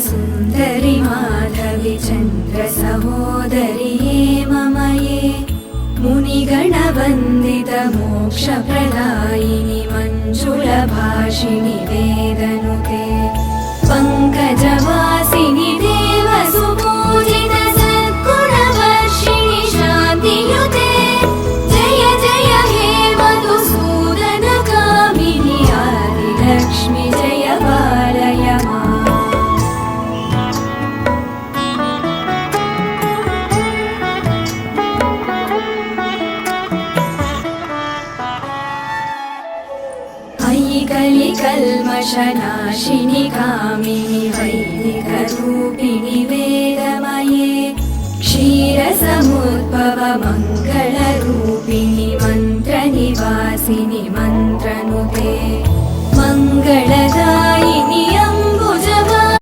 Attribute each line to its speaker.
Speaker 1: सुन्दरि माधवि चन्द्र सहोदरि हेममये मुनिगणवन्दित मोक्षप्रदायिनि मञ्जुलभाषिणि वेदनुते पङ्कजवासिनि देवसुपूजित सद्गुणवर्षिणि शान्तियुते जय जय हे मधुसूदन कामिनि आदिलक्ष्मि जय पालय माम्। अयि कलिकल्मषनाशिनि कामिनि